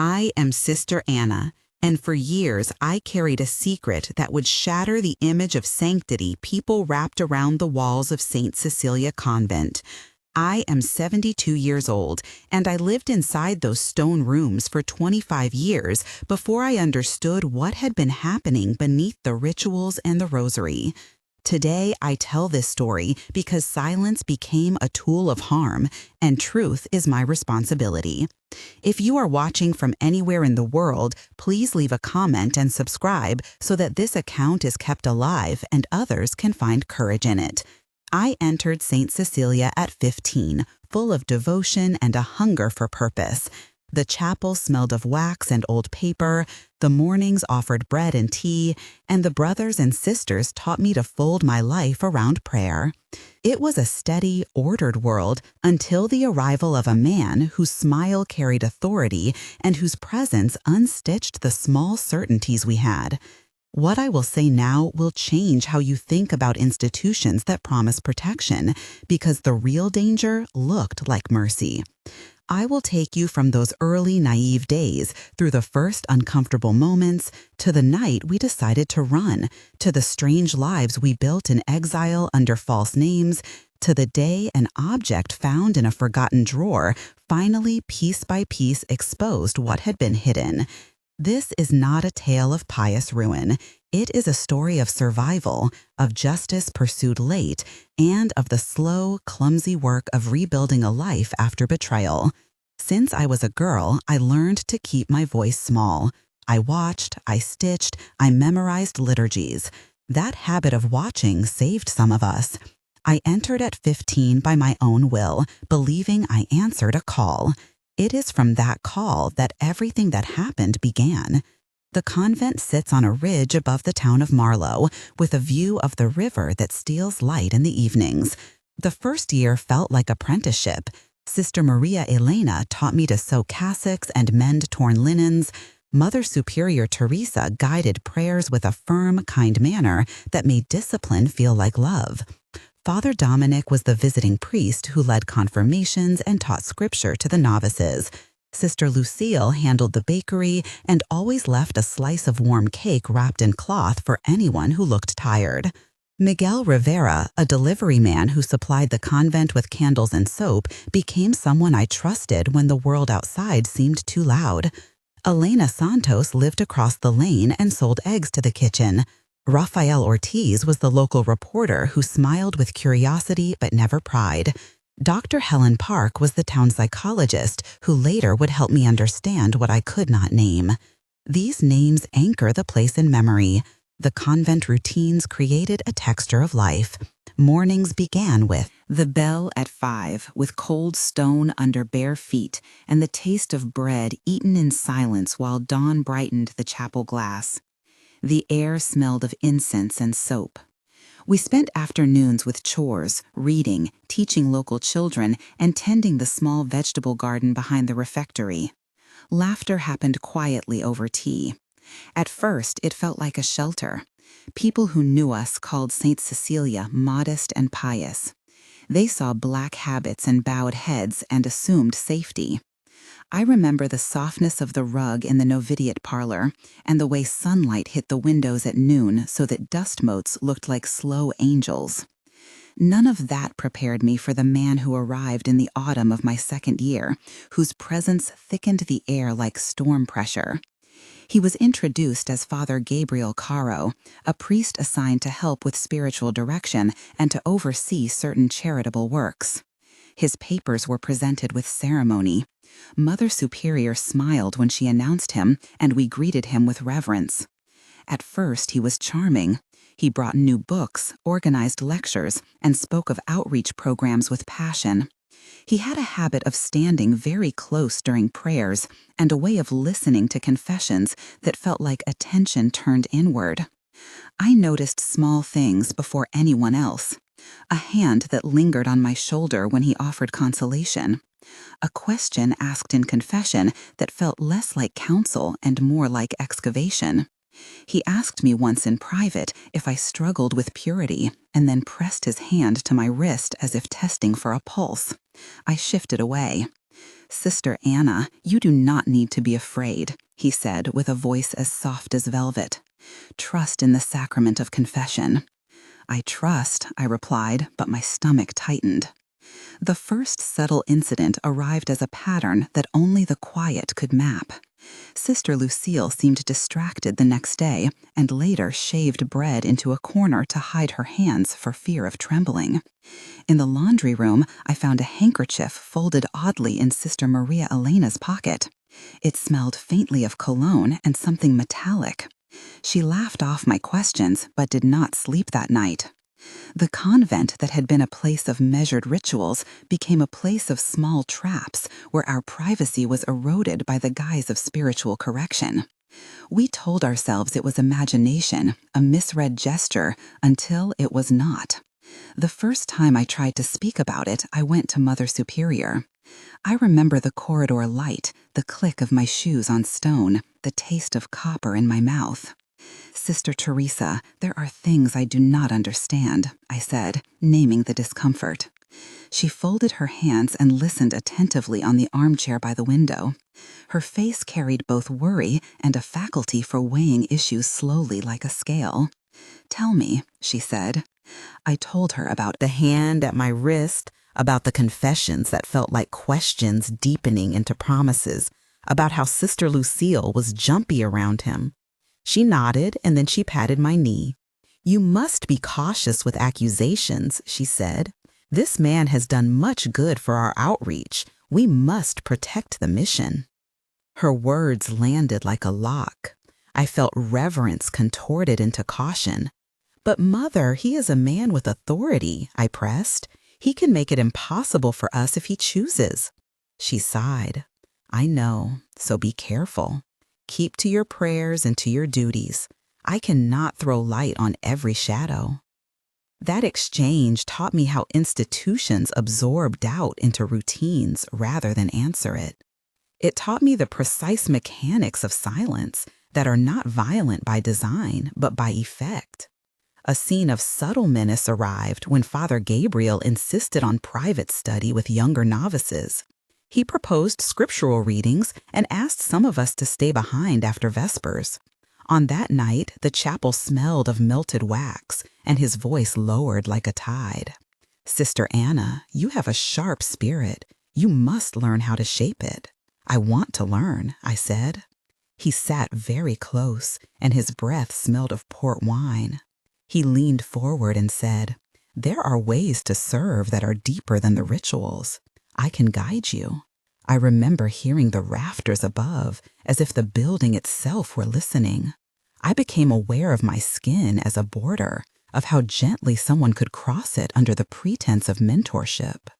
I am Sister Anna, and for years I carried a secret that would shatter the image of sanctity people wrapped around the walls of Saint Cecilia Convent. I am 72 years old, and I lived inside those stone rooms for 25 years before I understood what had been happening beneath the rituals and the rosary. Today, I tell this story because silence became a tool of harm, and truth is my responsibility. If you are watching from anywhere in the world, please leave a comment and subscribe so that this account is kept alive and others can find courage in it. I entered Saint Cecilia at 15, full of devotion and a hunger for purpose. The chapel smelled of wax and old paper, the mornings offered bread and tea, and the brothers and sisters taught me to fold my life around prayer. It was a steady, ordered world until the arrival of a man whose smile carried authority and whose presence unstitched the small certainties we had. What I will say now will change how you think about institutions that promise protection, because the real danger looked like mercy. I will take you from those early naive days, through the first uncomfortable moments, to the night we decided to run, to the strange lives we built in exile under false names, to the day an object found in a forgotten drawer finally, piece by piece, exposed what had been hidden. This is not a tale of pious ruin. It is a story of survival, of justice pursued late, and of the slow, clumsy work of rebuilding a life after betrayal. Since I was a girl, I learned to keep my voice small. I watched, I stitched, I memorized liturgies. That habit of watching saved some of us. I entered at 15 by my own will, believing I answered a call. It is from that call that everything that happened began. The convent sits on a ridge above the town of Marlow, with a view of the river that steals light in the evenings. The first year felt like apprenticeship. Sister Maria Elena taught me to sew cassocks and mend torn linens. Mother Superior Teresa guided prayers with a firm, kind manner that made discipline feel like love. Father Dominic was the visiting priest who led confirmations and taught scripture to the novices. Sister Lucille handled the bakery and always left a slice of warm cake wrapped in cloth for anyone who looked tired. Miguel Rivera, a delivery man who supplied the convent with candles and soap, became someone I trusted when the world outside seemed too loud. Elena Santos lived across the lane and sold eggs to the kitchen. Rafael Ortiz was the local reporter who smiled with curiosity but never pride. Dr. Helen Park was the town psychologist who later would help me understand what I could not name. These names anchor the place in memory. The convent routines created a texture of life. Mornings began with the bell at 5, with cold stone under bare feet and the taste of bread eaten in silence while dawn brightened the chapel glass. The air smelled of incense and soap. We spent afternoons with chores, reading, teaching local children, and tending the small vegetable garden behind the refectory. Laughter happened quietly over tea. At first, it felt like a shelter. People who knew us called Saint Cecilia modest and pious. They saw black habits and bowed heads and assumed safety. I remember the softness of the rug in the novitiate parlor and the way sunlight hit the windows at noon so that dust motes looked like slow angels. None of that prepared me for the man who arrived in the autumn of my second year, whose presence thickened the air like storm pressure. He was introduced as Father Gabriel Caro, a priest assigned to help with spiritual direction and to oversee certain charitable works. His papers were presented with ceremony. Mother Superior smiled when she announced him, and we greeted him with reverence. At first, he was charming. He brought new books, organized lectures, and spoke of outreach programs with passion. He had a habit of standing very close during prayers and a way of listening to confessions that felt like attention turned inward. I noticed small things before anyone else. A hand that lingered on my shoulder when he offered consolation. A question asked in confession that felt less like counsel and more like excavation. He asked me once in private if I struggled with purity, and then pressed his hand to my wrist as if testing for a pulse. I shifted away. "Sister Anna, you do not need to be afraid," he said with a voice as soft as velvet. "Trust in the sacrament of confession." "I trust," I replied, but my stomach tightened. The first subtle incident arrived as a pattern that only the quiet could map. Sister Lucille seemed distracted the next day, and later shaved bread into a corner to hide her hands for fear of trembling. In the laundry room, I found a handkerchief folded oddly in Sister Maria Elena's pocket. It smelled faintly of cologne and something metallic. She laughed off my questions, but did not sleep that night. The convent that had been a place of measured rituals became a place of small traps where our privacy was eroded by the guise of spiritual correction. We told ourselves it was imagination, a misread gesture, until it was not. The first time I tried to speak about it, I went to Mother Superior. I remember the corridor light, the click of my shoes on stone, the taste of copper in my mouth. "Sister Teresa, there are things I do not understand," I said, naming the discomfort. She folded her hands and listened attentively on the armchair by the window. Her face carried both worry and a faculty for weighing issues slowly like a scale. "Tell me," she said. I told her about the hand at my wrist, about the confessions that felt like questions deepening into promises, about how Sister Lucille was jumpy around him. She nodded, and then she patted my knee. "You must be cautious with accusations," she said. "This man has done much good for our outreach. We must protect the mission." Her words landed like a lock. I felt reverence contorted into caution. "But Mother, he is a man with authority," I pressed. "He can make it impossible for us if he chooses." She sighed. "I know, so be careful. Keep to your prayers and to your duties. I cannot throw light on every shadow." That exchange taught me how institutions absorb doubt into routines rather than answer it. It taught me the precise mechanics of silence that are not violent by design, but by effect. A scene of subtle menace arrived when Father Gabriel insisted on private study with younger novices. He proposed scriptural readings and asked some of us to stay behind after Vespers. On that night, the chapel smelled of melted wax, and his voice lowered like a tide. "Sister Anna, you have a sharp spirit. You must learn how to shape it." "I want to learn," I said. He sat very close, and his breath smelled of port wine. He leaned forward and said, "There are ways to serve that are deeper than the rituals. I can guide you." I remember hearing the rafters above, as if the building itself were listening. I became aware of my skin as a border, of how gently someone could cross it under the pretense of mentorship.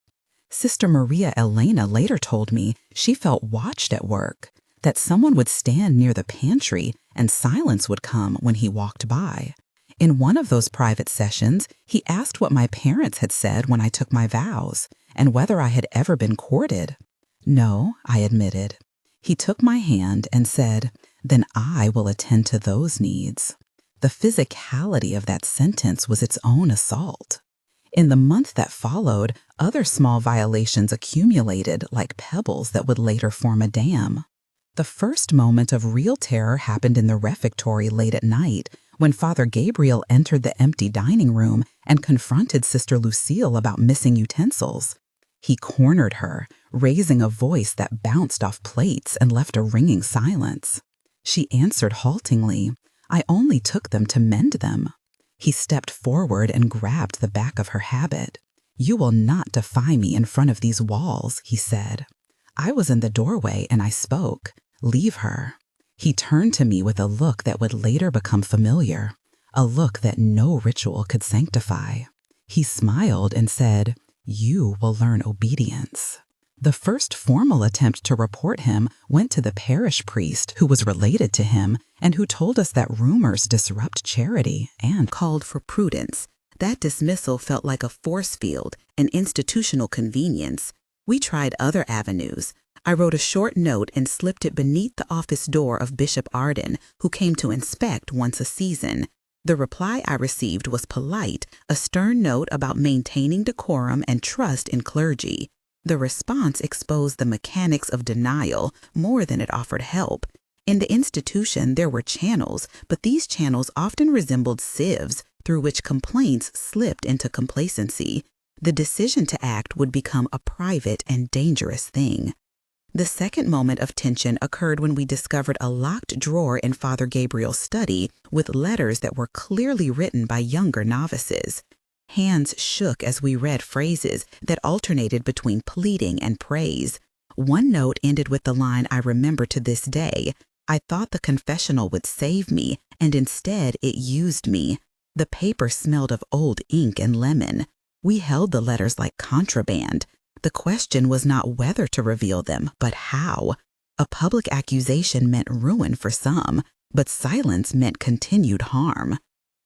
Sister Maria Elena later told me she felt watched at work, that someone would stand near the pantry and silence would come when he walked by. In one of those private sessions, he asked what my parents had said when I took my vows, and whether I had ever been courted. "No," I admitted. He took my hand and said, "Then I will attend to those needs." The physicality of that sentence was its own assault. In the month that followed, other small violations accumulated like pebbles that would later form a dam. The first moment of real terror happened in the refectory late at night, when Father Gabriel entered the empty dining room and confronted Sister Lucille about missing utensils. He cornered her, raising a voice that bounced off plates and left a ringing silence. She answered haltingly, "I only took them to mend them." He stepped forward and grabbed the back of her habit. "You will not defy me in front of these walls," he said. I was in the doorway and I spoke, "Leave her." He turned to me with a look that would later become familiar, a look that no ritual could sanctify. He smiled and said, "You will learn obedience." The first formal attempt to report him went to the parish priest who was related to him and who told us that rumors disrupt charity and called for prudence. That dismissal felt like a force field, an institutional convenience. We tried other avenues. I wrote a short note and slipped it beneath the office door of Bishop Arden, who came to inspect once a season. The reply I received was polite, a stern note about maintaining decorum and trust in clergy. The response exposed the mechanics of denial more than it offered help. In the institution, there were channels, but these channels often resembled sieves through which complaints slipped into complacency. The decision to act would become a private and dangerous thing. The second moment of tension occurred when we discovered a locked drawer in Father Gabriel's study with letters that were clearly written by younger novices. Hands shook as we read phrases that alternated between pleading and praise. One note ended with the line I remember to this day: "I thought the confessional would save me, and instead it used me." The paper smelled of old ink and lemon. We held the letters like contraband. The question was not whether to reveal them, but how. A public accusation meant ruin for some, but silence meant continued harm.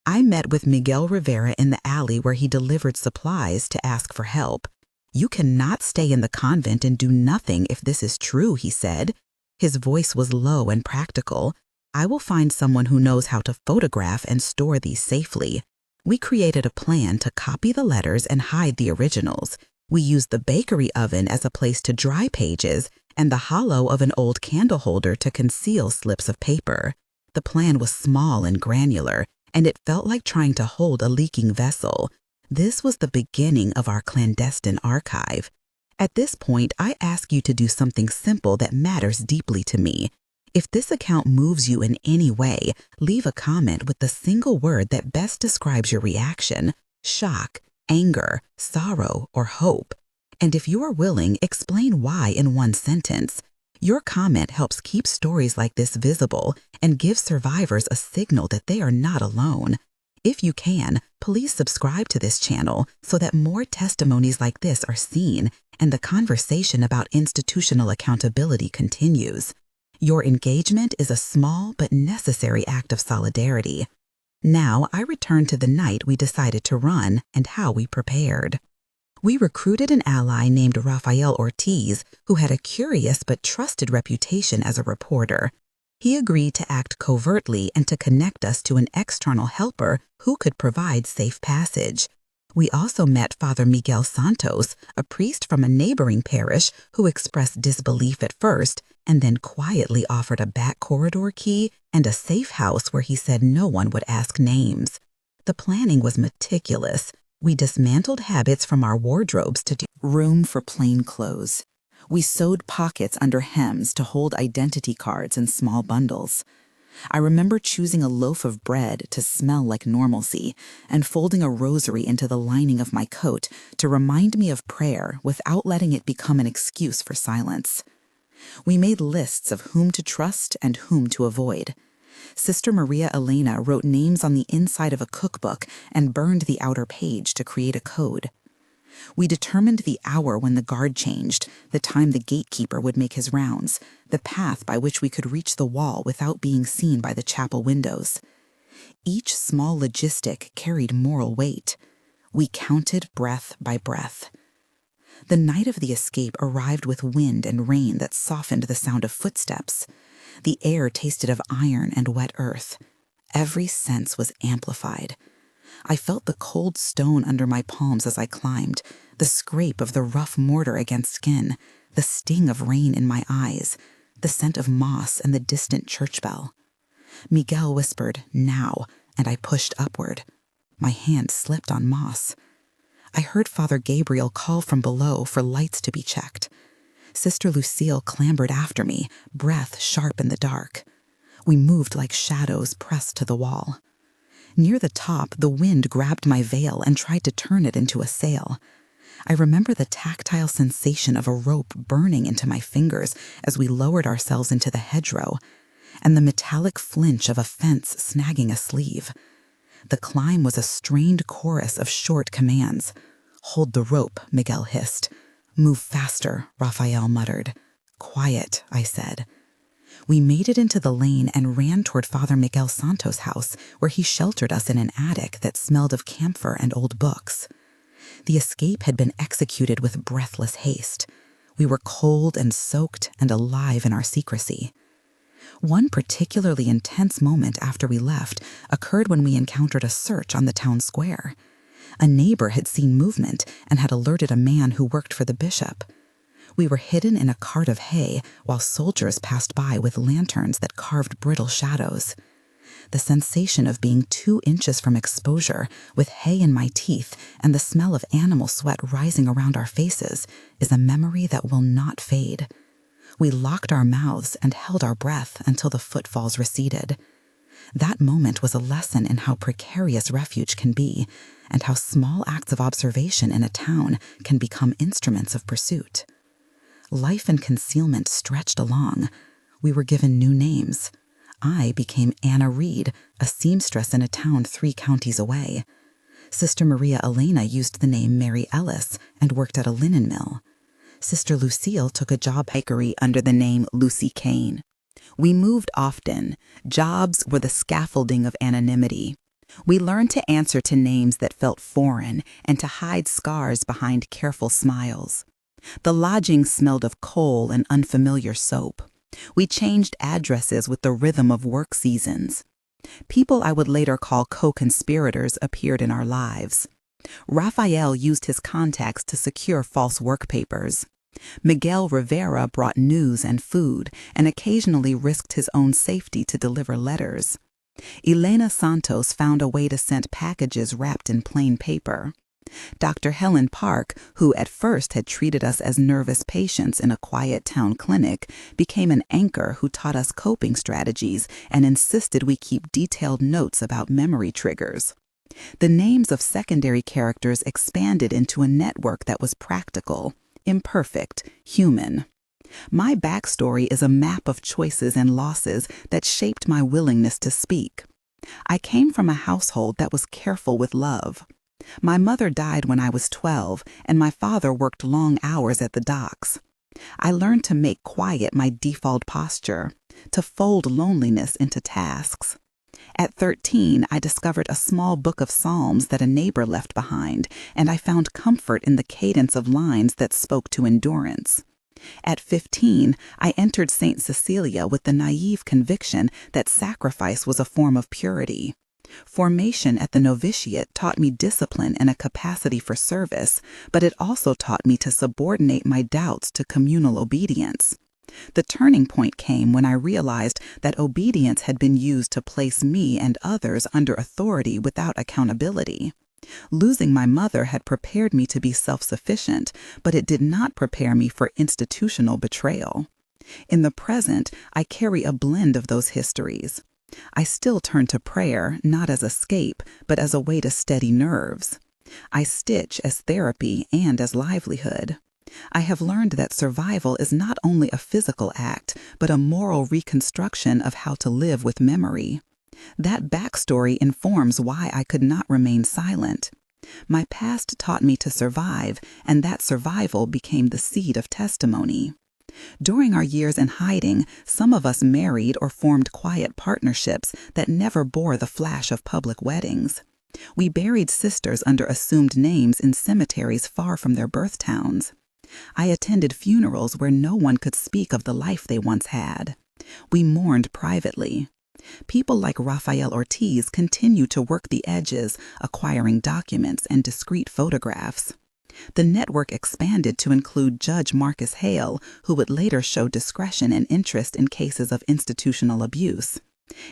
I met with Miguel Rivera in the alley where he delivered supplies to ask for help. "You cannot stay in the convent and do nothing if this is true," he said. His voice was low and practical. "I will find someone who knows how to photograph and store these safely." We created a plan to copy the letters and hide the originals. We used the bakery oven as a place to dry pages and the hollow of an old candle holder to conceal slips of paper. The plan was small and granular, and it felt like trying to hold a leaking vessel. This was the beginning of our clandestine archive. At this point, I ask you to do something simple that matters deeply to me. If this account moves you in any way, leave a comment with the single word that best describes your reaction: shock, anger, sorrow, or hope. And if you are willing, explain why in one sentence. Your comment helps keep stories like this visible and gives survivors a signal that they are not alone. If you can, please subscribe to this channel so that more testimonies like this are seen and the conversation about institutional accountability continues. Your engagement is a small but necessary act of solidarity. Now, I return to the night we decided to run and how we prepared. We recruited an ally named Rafael Ortiz, who had a curious but trusted reputation as a reporter. He agreed to act covertly and to connect us to an external helper who could provide safe passage. We also met Father Miguel Santos, a priest from a neighboring parish who expressed disbelief at first and then quietly offered a back corridor key and a safe house where he said no one would ask names. The planning was meticulous. We dismantled habits from our wardrobes to do room for plain clothes. We sewed pockets under hems to hold identity cards in small bundles. I remember choosing a loaf of bread to smell like normalcy and folding a rosary into the lining of my coat to remind me of prayer without letting it become an excuse for silence. We made lists of whom to trust and whom to avoid. Sister Maria Elena wrote names on the inside of a cookbook and burned the outer page to create a code. We determined the hour when the guard changed, the time the gatekeeper would make his rounds, the path by which we could reach the wall without being seen by the chapel windows. Each small logistic carried moral weight. We counted breath by breath. The night of the escape arrived with wind and rain that softened the sound of footsteps. The air tasted of iron and wet earth. Every sense was amplified. I felt the cold stone under my palms as I climbed, the scrape of the rough mortar against skin, the sting of rain in my eyes, the scent of moss and the distant church bell. Miguel whispered, "Now," and I pushed upward. My hand slipped on moss. I heard Father Gabriel call from below for lights to be checked. Sister Lucille clambered after me, breath sharp in the dark. We moved like shadows pressed to the wall. Near the top, the wind grabbed my veil and tried to turn it into a sail. I remember the tactile sensation of a rope burning into my fingers as we lowered ourselves into the hedgerow, and the metallic flinch of a fence snagging a sleeve. The climb was a strained chorus of short commands. "Hold the rope," Miguel hissed. "Move faster," Raphael muttered. "Quiet," I said. We made it into the lane and ran toward Father Miguel Santos' house, where he sheltered us in an attic that smelled of camphor and old books. The escape had been executed with breathless haste. We were cold and soaked and alive in our secrecy. One particularly intense moment after we left occurred when we encountered a search on the town square. A neighbor had seen movement and had alerted a man who worked for the bishop. We were hidden in a cart of hay while soldiers passed by with lanterns that carved brittle shadows. The sensation of being 2 inches from exposure, with hay in my teeth and the smell of animal sweat rising around our faces, is a memory that will not fade. We locked our mouths and held our breath until the footfalls receded. That moment was a lesson in how precarious refuge can be, and how small acts of observation in a town can become instruments of pursuit. Life and concealment stretched along. We were given new names. I became Anna Reed, a seamstress in a town 3 counties away. Sister Maria Elena used the name Mary Ellis and worked at a linen mill. Sister Lucille took a job bakery under the name Lucy Kane. We moved often. Jobs were the scaffolding of anonymity. We learned to answer to names that felt foreign and to hide scars behind careful smiles. The lodging smelled of coal and unfamiliar soap. We changed addresses with the rhythm of work seasons. People I would later call co-conspirators appeared in our lives. Raphael used his contacts to secure false work papers. Miguel Rivera brought news and food and occasionally risked his own safety to deliver letters. Elena Santos found a way to send packages wrapped in plain paper. Dr. Helen Park, who at first had treated us as nervous patients in a quiet town clinic, became an anchor who taught us coping strategies and insisted we keep detailed notes about memory triggers. The names of secondary characters expanded into a network that was practical, imperfect, human. My backstory is a map of choices and losses that shaped my willingness to speak. I came from a household that was careful with love. My mother died when I was 12, and my father worked long hours at the docks. I learned to make quiet my default posture, to fold loneliness into tasks. At 13, I discovered a small book of psalms that a neighbor left behind, and I found comfort in the cadence of lines that spoke to endurance. At 15, I entered Saint Cecilia with the naive conviction that sacrifice was a form of purity. Formation at the novitiate taught me discipline and a capacity for service, but it also taught me to subordinate my doubts to communal obedience. The turning point came when I realized that obedience had been used to place me and others under authority without accountability. Losing my mother had prepared me to be self-sufficient, but it did not prepare me for institutional betrayal. In the present, I carry a blend of those histories. I still turn to prayer, not as escape, but as a way to steady nerves. I stitch as therapy and as livelihood. I have learned that survival is not only a physical act, but a moral reconstruction of how to live with memory. That backstory informs why I could not remain silent. My past taught me to survive, and that survival became the seed of testimony. During our years in hiding, some of us married or formed quiet partnerships that never bore the flash of public weddings. We buried sisters under assumed names in cemeteries far from their birth towns. I attended funerals where no one could speak of the life they once had. We mourned privately. People like Rafael Ortiz continue to work the edges, acquiring documents and discreet photographs. The network expanded to include Judge Marcus Hale, who would later show discretion and interest in cases of institutional abuse,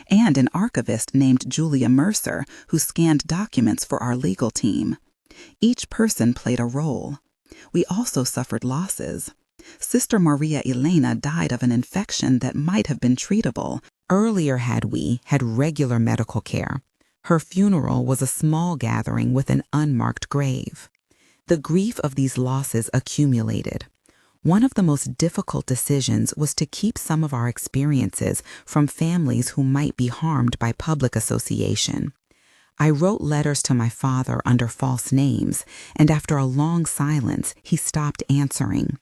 and an archivist named Julia Mercer, who scanned documents for our legal team. Each person played a role. We also suffered losses. Sister Maria Elena died of an infection that might have been treatable. Earlier we had regular medical care. Her funeral was a small gathering with an unmarked grave. The grief of these losses accumulated. One of the most difficult decisions was to keep some of our experiences from families who might be harmed by public association. I wrote letters to my father under false names, and after a long silence, he stopped answering.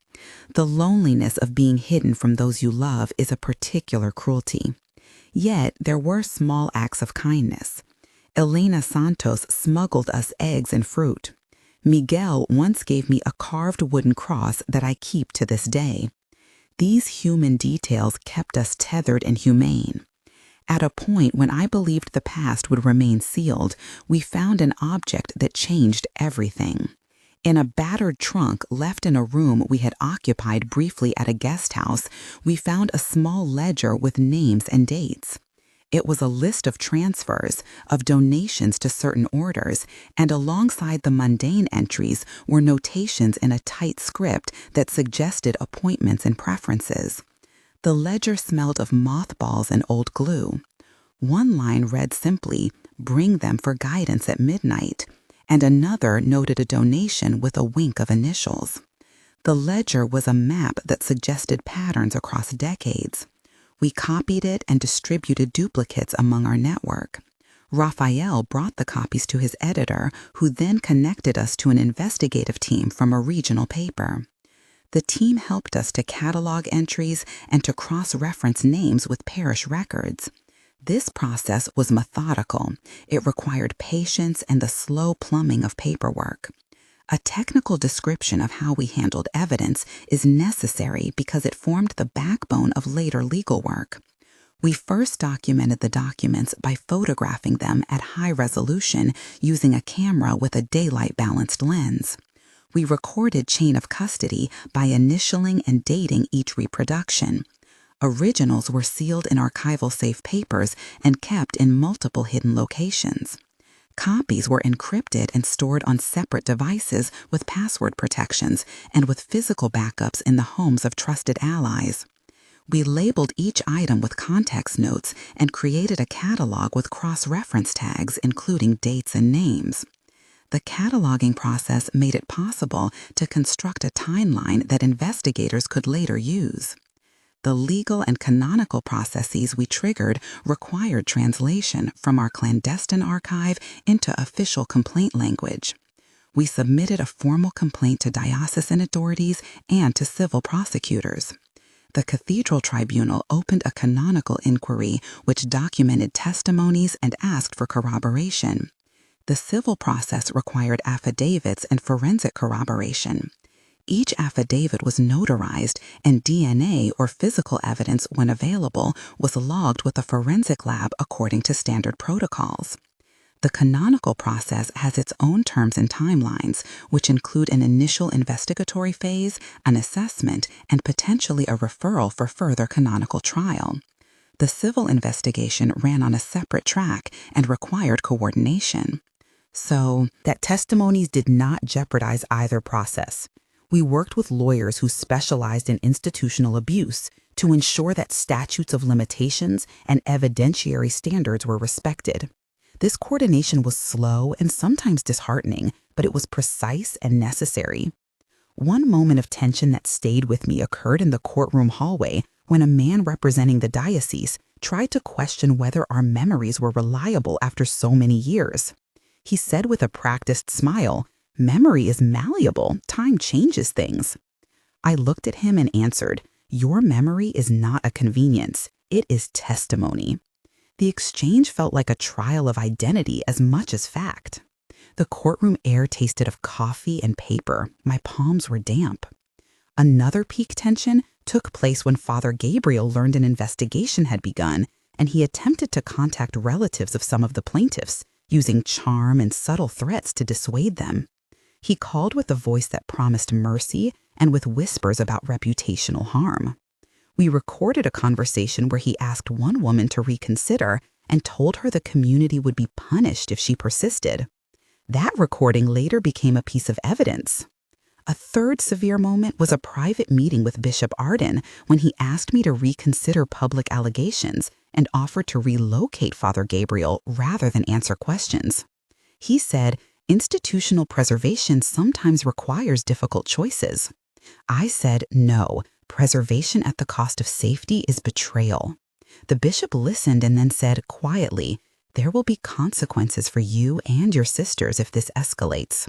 The loneliness of being hidden from those you love is a particular cruelty. Yet there were small acts of kindness. Elena Santos smuggled us eggs and fruit. Miguel once gave me a carved wooden cross that I keep to this day. These human details kept us tethered and humane. At a point when I believed the past would remain sealed, we found an object that changed everything. In a battered trunk left in a room we had occupied briefly at a guest house, we found a small ledger with names and dates. It was a list of transfers, of donations to certain orders, and alongside the mundane entries were notations in a tight script that suggested appointments and preferences. The ledger smelled of mothballs and old glue. One line read simply, "Bring them for guidance at midnight," and another noted a donation with a wink of initials. The ledger was a map that suggested patterns across decades. We copied it and distributed duplicates among our network. Raphael brought the copies to his editor, who then connected us to an investigative team from a regional paper. The team helped us to catalog entries and to cross-reference names with parish records. This process was methodical. It required patience and the slow plumbing of paperwork. A technical description of how we handled evidence is necessary because it formed the backbone of later legal work. We first documented the documents by photographing them at high resolution using a camera with a daylight-balanced lens. We recorded chain of custody by initialing and dating each reproduction. Originals were sealed in archival safe papers and kept in multiple hidden locations. Copies were encrypted and stored on separate devices with password protections and with physical backups in the homes of trusted allies. We labeled each item with context notes and created a catalog with cross-reference tags including dates and names. The cataloging process made it possible to construct a timeline that investigators could later use. The legal and canonical processes we triggered required translation from our clandestine archive into official complaint language. We submitted a formal complaint to diocesan authorities and to civil prosecutors. The Cathedral Tribunal opened a canonical inquiry which documented testimonies and asked for corroboration. The civil process required affidavits and forensic corroboration. Each affidavit was notarized, and DNA or physical evidence, when available, was logged with a forensic lab according to standard protocols. The canonical process has its own terms and timelines, which include an initial investigatory phase, an assessment, and potentially a referral for further canonical trial. The civil investigation ran on a separate track and required coordination. So, that testimonies did not jeopardize either process. We worked with lawyers who specialized in institutional abuse to ensure that statutes of limitations and evidentiary standards were respected. This coordination was slow and sometimes disheartening, but it was precise and necessary. One moment of tension that stayed with me occurred in the courtroom hallway when a man representing the diocese tried to question whether our memories were reliable after so many years. He said with a practiced smile, "Memory is malleable. Time changes things." I looked at him and answered, "Your memory is not a convenience. It is testimony." The exchange felt like a trial of identity as much as fact. The courtroom air tasted of coffee and paper. My palms were damp. Another peak tension took place when Father Gabriel learned an investigation had begun, and he attempted to contact relatives of some of the plaintiffs, using charm and subtle threats to dissuade them. He called with a voice that promised mercy and with whispers about reputational harm. We recorded a conversation where he asked one woman to reconsider and told her the community would be punished if she persisted. That recording later became a piece of evidence. A third severe moment was a private meeting with Bishop Arden when he asked me to reconsider public allegations and offered to relocate Father Gabriel rather than answer questions. He said, "Institutional preservation sometimes requires difficult choices." I said, "No, preservation at the cost of safety is betrayal." The bishop listened and then said quietly, "There will be consequences for you and your sisters if this escalates."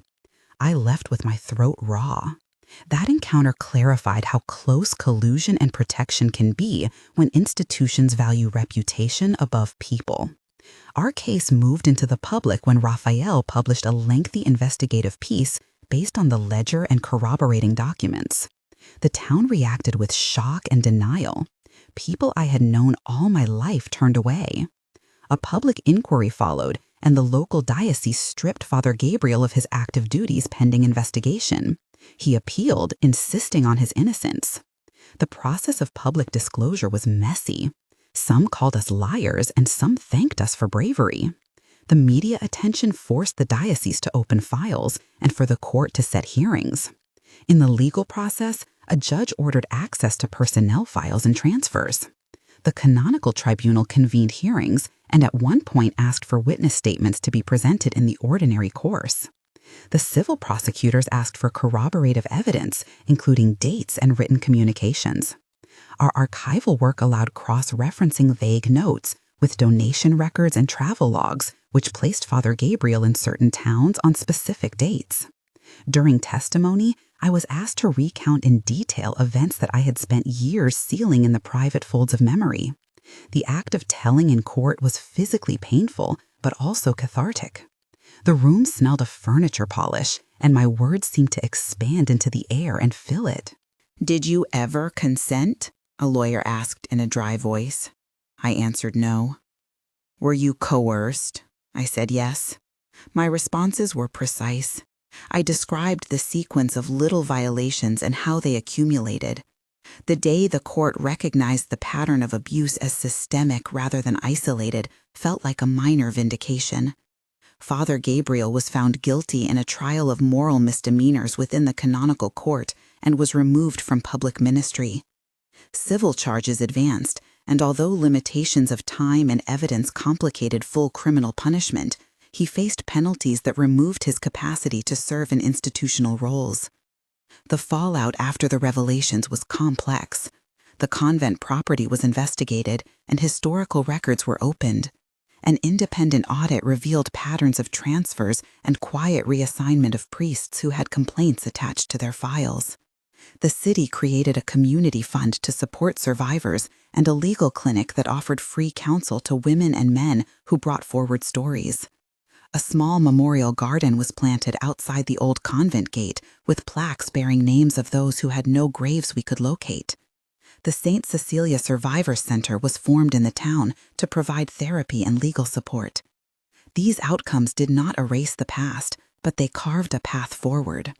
I left with my throat raw. That encounter clarified how close collusion and protection can be when institutions value reputation above people. Our case moved into the public when Raphael published a lengthy investigative piece based on the ledger and corroborating documents. The town reacted with shock and denial. People I had known all my life turned away. A public inquiry followed, and the local diocese stripped Father Gabriel of his active duties pending investigation. He appealed, insisting on his innocence. The process of public disclosure was messy. Some called us liars, and some thanked us for bravery. The media attention forced the diocese to open files and for the court to set hearings. In the legal process, a judge ordered access to personnel files and transfers. The canonical tribunal convened hearings and at one point asked for witness statements to be presented in the ordinary course. The civil prosecutors asked for corroborative evidence, including dates and written communications. Our archival work allowed cross-referencing vague notes with donation records and travel logs, which placed Father Gabriel in certain towns on specific dates. During testimony, I was asked to recount in detail events that I had spent years sealing in the private folds of memory. The act of telling in court was physically painful, but also cathartic. The room smelled of furniture polish, and my words seemed to expand into the air and fill it. "Did you ever consent?" a lawyer asked in a dry voice. I answered no. "Were you coerced?" I said yes. My responses were precise. I described the sequence of little violations and how they accumulated. The day the court recognized the pattern of abuse as systemic rather than isolated felt like a minor vindication. Father Gabriel was found guilty in a trial of moral misdemeanors within the canonical court and was removed from public ministry. Civil charges advanced, and although limitations of time and evidence complicated full criminal punishment, he faced penalties that removed his capacity to serve in institutional roles. The fallout after the revelations was complex. The convent property was investigated, and historical records were opened. An independent audit revealed patterns of transfers and quiet reassignment of priests who had complaints attached to their files. The city created a community fund to support survivors and a legal clinic that offered free counsel to women and men who brought forward stories. A small memorial garden was planted outside the old convent gate with plaques bearing names of those who had no graves we could locate. The Saint Cecilia Survivor Center was formed in the town to provide therapy and legal support. These outcomes did not erase the past, but they carved a path forward.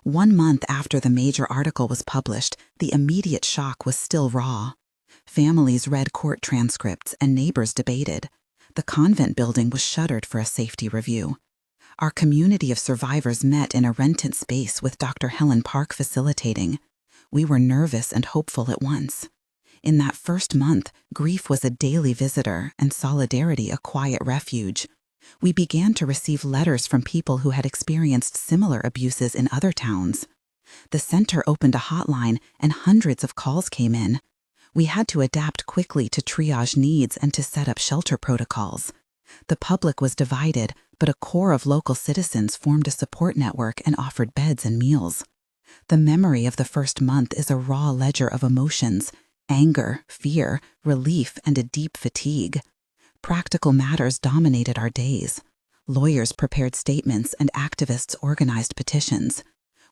1 month after the major article was published, the immediate shock was still raw. Families read court transcripts and neighbors debated. The convent building was shuttered for a safety review. Our community of survivors met in a rented space with Dr. Helen Park facilitating. We were nervous and hopeful at once. In that first month, grief was a daily visitor and solidarity a quiet refuge. We began to receive letters from people who had experienced similar abuses in other towns. The center opened a hotline and hundreds of calls came in. We had to adapt quickly to triage needs and to set up shelter protocols. The public was divided, but a core of local citizens formed a support network and offered beds and meals. The memory of the first month is a raw ledger of emotions: anger, fear, relief, and a deep fatigue. Practical matters dominated our days. Lawyers prepared statements and activists organized petitions.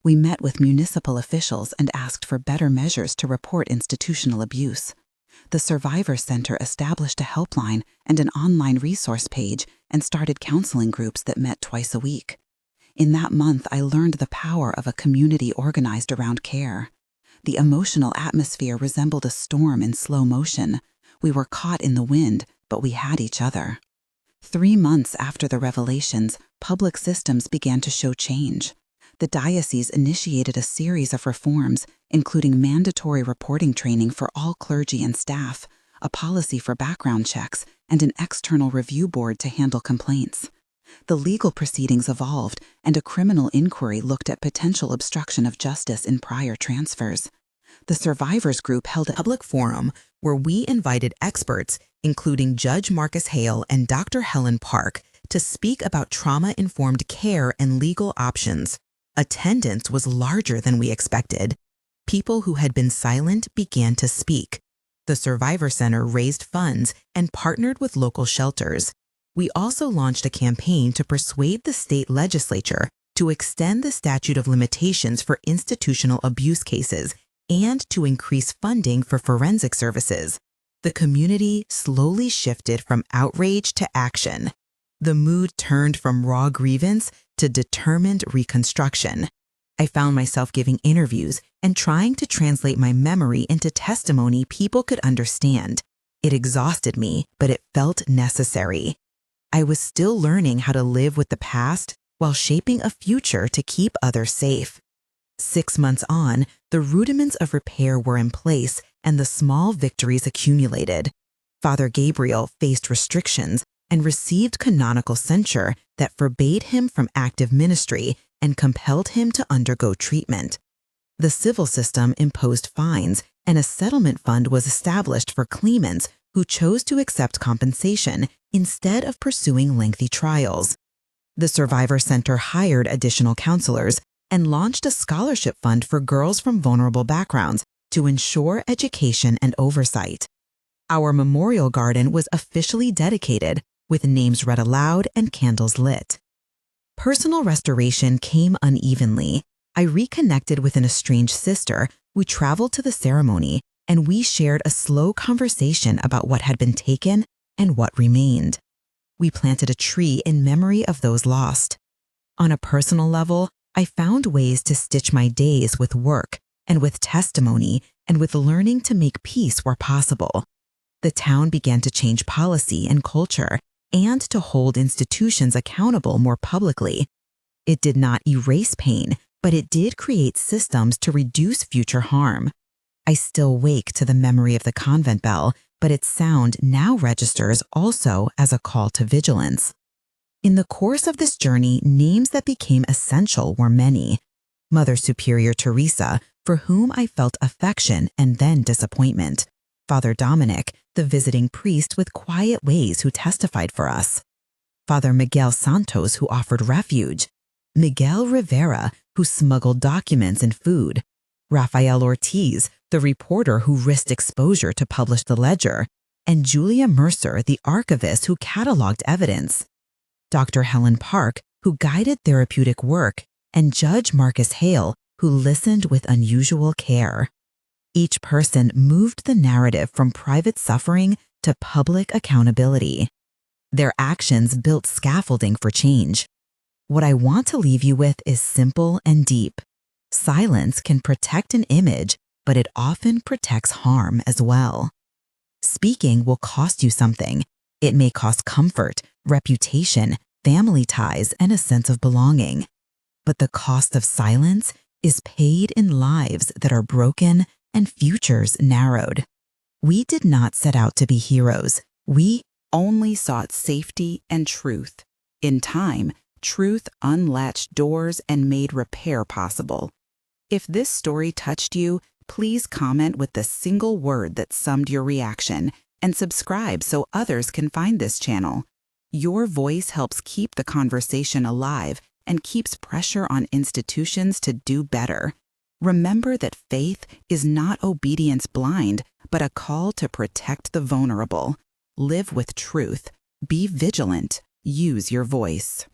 We met with municipal officials and asked for better measures to report institutional abuse. The Survivor Center established a helpline and an online resource page and started counseling groups that met twice a week. In that month, I learned the power of a community organized around care. The emotional atmosphere resembled a storm in slow motion. We were caught in the wind, but we had each other. 3 months after the revelations, public systems began to show change. The diocese initiated a series of reforms, including mandatory reporting training for all clergy and staff, a policy for background checks, and an external review board to handle complaints. The legal proceedings evolved, and a criminal inquiry looked at potential obstruction of justice in prior transfers. The survivors group held a public forum where we invited experts, including Judge Marcus Hale and Dr. Helen Park, to speak about trauma-informed care and legal options. Attendance was larger than we expected. People who had been silent began to speak. The Survivor Center raised funds and partnered with local shelters. We also launched a campaign to persuade the state legislature to extend the statute of limitations for institutional abuse cases and to increase funding for forensic services. The community slowly shifted from outrage to action. The mood turned from raw grievance to determined reconstruction. I found myself giving interviews and trying to translate my memory into testimony people could understand. It exhausted me, but it felt necessary. I was still learning how to live with the past while shaping a future to keep others safe. 6 months on, the rudiments of repair were in place and the small victories accumulated. Father Gabriel faced restrictions and received canonical censure that forbade him from active ministry and compelled him to undergo treatment. The civil system imposed fines, and a settlement fund was established for claimants who chose to accept compensation instead of pursuing lengthy trials. The Survivor Center hired additional counselors and launched a scholarship fund for girls from vulnerable backgrounds to ensure education and oversight. Our memorial garden was officially dedicated, with names read aloud and candles lit. Personal restoration came unevenly. I reconnected with an estranged sister who traveled to the ceremony, and we shared a slow conversation about what had been taken and what remained. We planted a tree in memory of those lost. On a personal level, I found ways to stitch my days with work and with testimony and with learning to make peace where possible. The town began to change policy and culture and to hold institutions accountable more publicly. It did not erase pain, but it did create systems to reduce future harm. I still wake to the memory of the convent bell, but its sound now registers also as a call to vigilance. In the course of this journey, names that became essential were many. Mother Superior Teresa, for whom I felt affection and then disappointment. Father Dominic, the visiting priest with quiet ways who testified for us. Father Miguel Santos, who offered refuge. Miguel Rivera, who smuggled documents and food. Rafael Ortiz, the reporter who risked exposure to publish the ledger. And Julia Mercer, the archivist who cataloged evidence. Dr. Helen Park, who guided therapeutic work, and Judge Marcus Hale, who listened with unusual care. Each person moved the narrative from private suffering to public accountability. Their actions built scaffolding for change. What I want to leave you with is simple and deep. Silence can protect an image, but it often protects harm as well. Speaking will cost you something. It may cost comfort, reputation, family ties, and a sense of belonging. But the cost of silence is paid in lives that are broken and futures narrowed. We did not set out to be heroes. We only sought safety and truth. In time, truth unlatched doors and made repair possible. If this story touched you, please comment with the single word that summed your reaction and subscribe so others can find this channel. Your voice helps keep the conversation alive and keeps pressure on institutions to do better. Remember that faith is not obedience blind, but a call to protect the vulnerable. Live with truth. Be vigilant. Use your voice.